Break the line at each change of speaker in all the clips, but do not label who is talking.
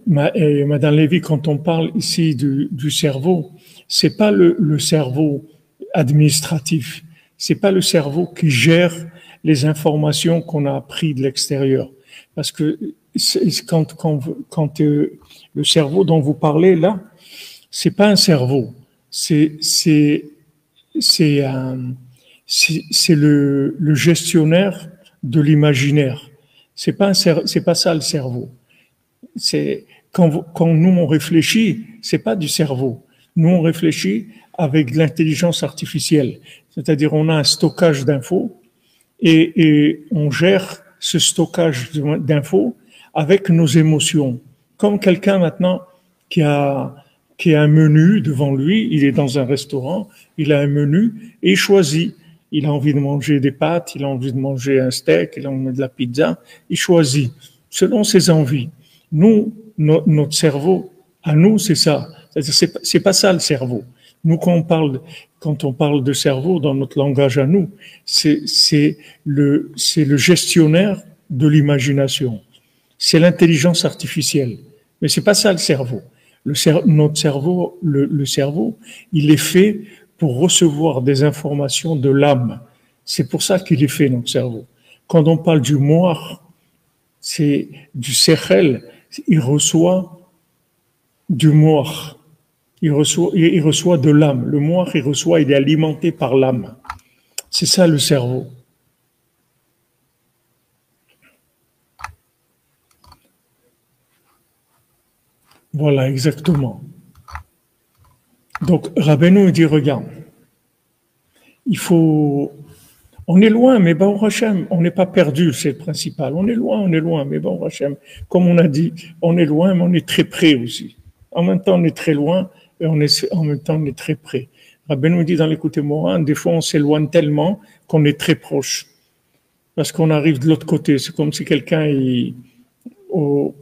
Madame Lévy, quand on parle ici du cerveau, c'est pas le cerveau administratif, c'est pas le cerveau qui gère les informations qu'on a apprises de l'extérieur. Parce que quand le cerveau dont vous parlez là, c'est pas un cerveau, c'est c'est c'est un c'est le gestionnaire de l'imaginaire. C'est pas ça le cerveau. C'est quand nous on réfléchit, c'est pas du cerveau. Nous on réfléchit avec de l'intelligence artificielle, c'est-à-dire on a un stockage d'infos et on gère ce stockage d'infos avec nos émotions. Comme quelqu'un maintenant qui a qui a un menu devant lui, il est dans un restaurant, il a un menu et il choisit. Il a envie de manger des pâtes, il a envie de manger un steak, il a envie de la pizza, il choisit selon ses envies. Nous, notre cerveau, à nous, c'est ça. C'est pas ça le cerveau. Nous, quand on parle de cerveau dans notre langage à nous, c'est le gestionnaire de l'imagination. C'est l'intelligence artificielle. Mais c'est pas ça le cerveau. Notre cerveau, le cerveau, il est fait pour recevoir des informations de l'âme. C'est pour ça qu'il est fait, notre cerveau. Quand on parle du moi, c'est du sechel, il reçoit du moi. Il reçoit de l'âme. Le moi, il est alimenté par l'âme. C'est ça le cerveau. Voilà, exactement. Donc, Rabbeinu dit, regarde, il faut, on est loin, mais Baruch Hashem, on n'est pas perdu, c'est le principal. On est loin, mais Baruch Hashem, comme on a dit, on est loin, mais on est très près aussi. En même temps, on est très loin, et en même temps, on est très près. Rabbeinu dit dans l'écoute Morin, des fois, on s'éloigne tellement qu'on est très proche. Parce qu'on arrive de l'autre côté. C'est comme si quelqu'un, au,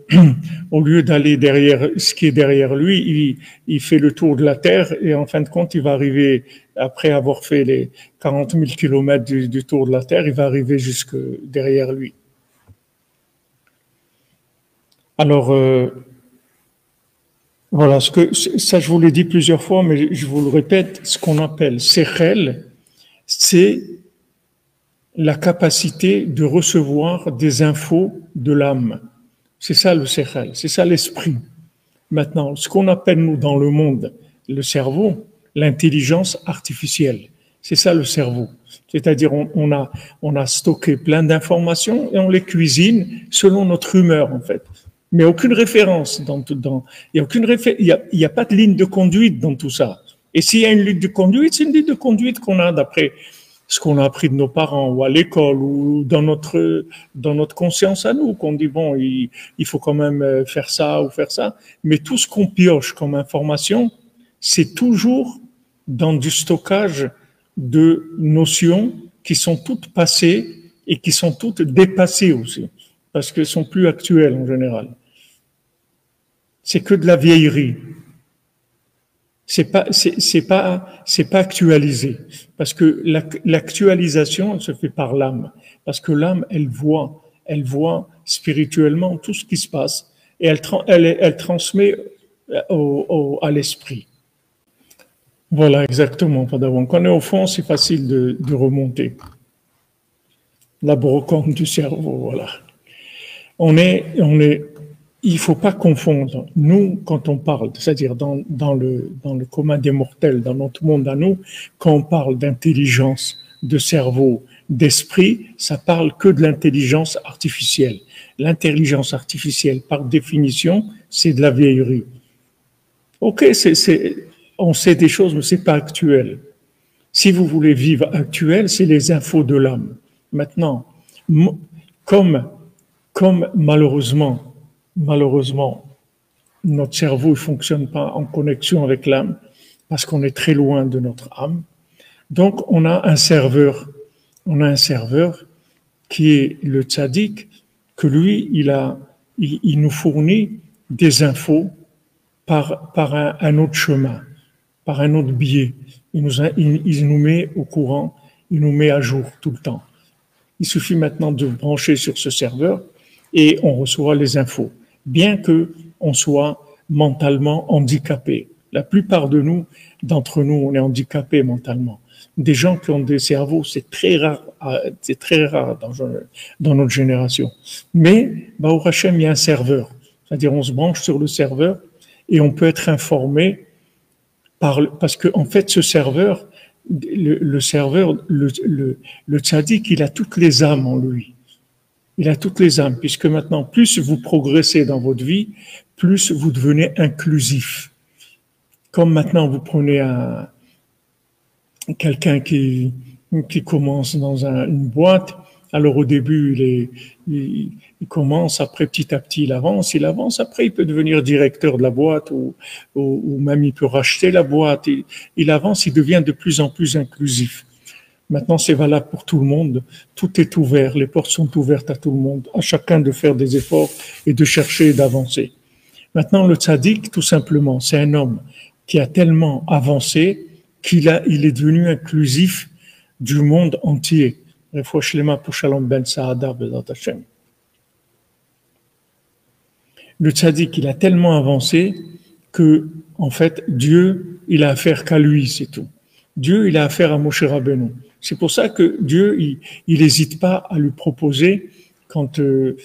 au lieu d'aller derrière ce qui est derrière lui, il fait le tour de la Terre et en fin de compte, il va arriver, après avoir fait les 40 000 kilomètres du tour de la Terre, il va arriver jusque derrière lui. Alors, voilà, ça je vous l'ai dit plusieurs fois, mais je vous le répète, ce qu'on appelle Sechel, c'est la capacité de recevoir des infos de l'âme. C'est ça le Sechel, c'est ça l'esprit. Maintenant, ce qu'on appelle nous dans le monde le cerveau, l'intelligence artificielle, c'est ça le cerveau. C'est-à-dire on a stocké plein d'informations et on les cuisine selon notre humeur en fait. Mais aucune référence il y a pas de ligne de conduite dans tout ça. Et s'il y a une ligne de conduite, c'est une ligne de conduite qu'on a d'après ce qu'on a appris de nos parents ou à l'école ou dans notre conscience à nous, qu'on dit bon, il faut quand même faire ça ou faire ça. Mais tout ce qu'on pioche comme information, c'est toujours dans du stockage de notions qui sont toutes passées et qui sont toutes dépassées aussi, parce qu'elles sont plus actuelles en général. C'est que de la vieillerie. C'est pas actualisé. Parce que l'actualisation, elle se fait par l'âme. Parce que l'âme, elle voit spirituellement tout ce qui se passe et elle transmet à l'esprit. Voilà, exactement. Quand on est au fond, c'est facile de remonter. La brocante du cerveau, voilà. Il faut pas confondre. Nous, quand on parle, c'est-à-dire dans le commun des mortels, dans notre monde à nous, quand on parle d'intelligence, de cerveau, d'esprit, ça parle que de l'intelligence artificielle. L'intelligence artificielle, par définition, c'est de la vieillerie. Ok, on sait des choses, mais c'est pas actuel. Si vous voulez vivre actuel, c'est les infos de l'âme. Maintenant, comme malheureusement, notre cerveau ne fonctionne pas en connexion avec l'âme parce qu'on est très loin de notre âme. Donc, on a un serveur qui est le tzaddik, que lui, il nous fournit des infos par un autre chemin, par un autre biais. Il nous met au courant, il nous met à jour tout le temps. Il suffit maintenant de brancher sur ce serveur et on reçoit les infos. Bien que on soit mentalement handicapé. La plupart d'entre nous, on est handicapés mentalement. Des gens qui ont des cerveaux, c'est très rare dans notre génération. Mais, au Hachem, il y a un serveur. C'est-à-dire, on se branche sur le serveur et on peut être informé parce que, en fait, ce serveur, le serveur, le tzaddik, il a toutes les âmes en lui. Il a toutes les âmes, puisque maintenant, plus vous progressez dans votre vie, plus vous devenez inclusif. Comme maintenant, vous prenez quelqu'un qui commence dans une boîte. Alors au début, il commence, après petit à petit, il avance, après il peut devenir directeur de la boîte ou même il peut racheter la boîte. Il avance, il devient de plus en plus inclusif. Maintenant, c'est valable pour tout le monde. Tout est ouvert, les portes sont ouvertes à tout le monde, à chacun de faire des efforts et de chercher et d'avancer. Maintenant, le tzaddik, tout simplement, c'est un homme qui a tellement avancé il est devenu inclusif du monde entier. Le tzaddik, il a tellement avancé que, en fait, Dieu, il a affaire qu'à lui, c'est tout. Dieu, il a affaire à Moshe Rabbeinu. C'est pour ça que Dieu, il n'hésite pas à lui proposer, quand il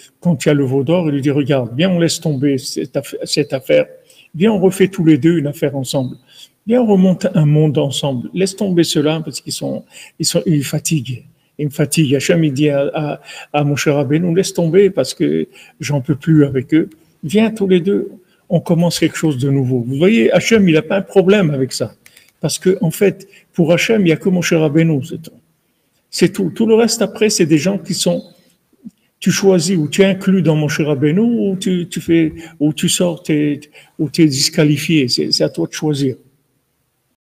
y a le veau d'or, il lui dit, regarde, viens, on laisse tomber cette affaire. Viens, on refait tous les deux une affaire ensemble. Viens, on remonte un monde ensemble. Laisse tomber cela parce ils fatiguent. Ils me fatiguent. Hachem, il dit à Moshe Rabbeinu, laisse tomber parce que j'en peux plus avec eux. Viens, tous les deux, on commence quelque chose de nouveau. Vous voyez, Hachem, il n'a pas un problème avec ça. Parce que, en fait, pour Hachem, il n'y a que Moshe Rabbeinu, c'est tout. C'est tout. Tout le reste après, c'est des gens qui sont, tu choisis ou tu es inclus dans Moshe Rabbeinu ou tu sors, ou tu es disqualifié. C'est à toi de choisir.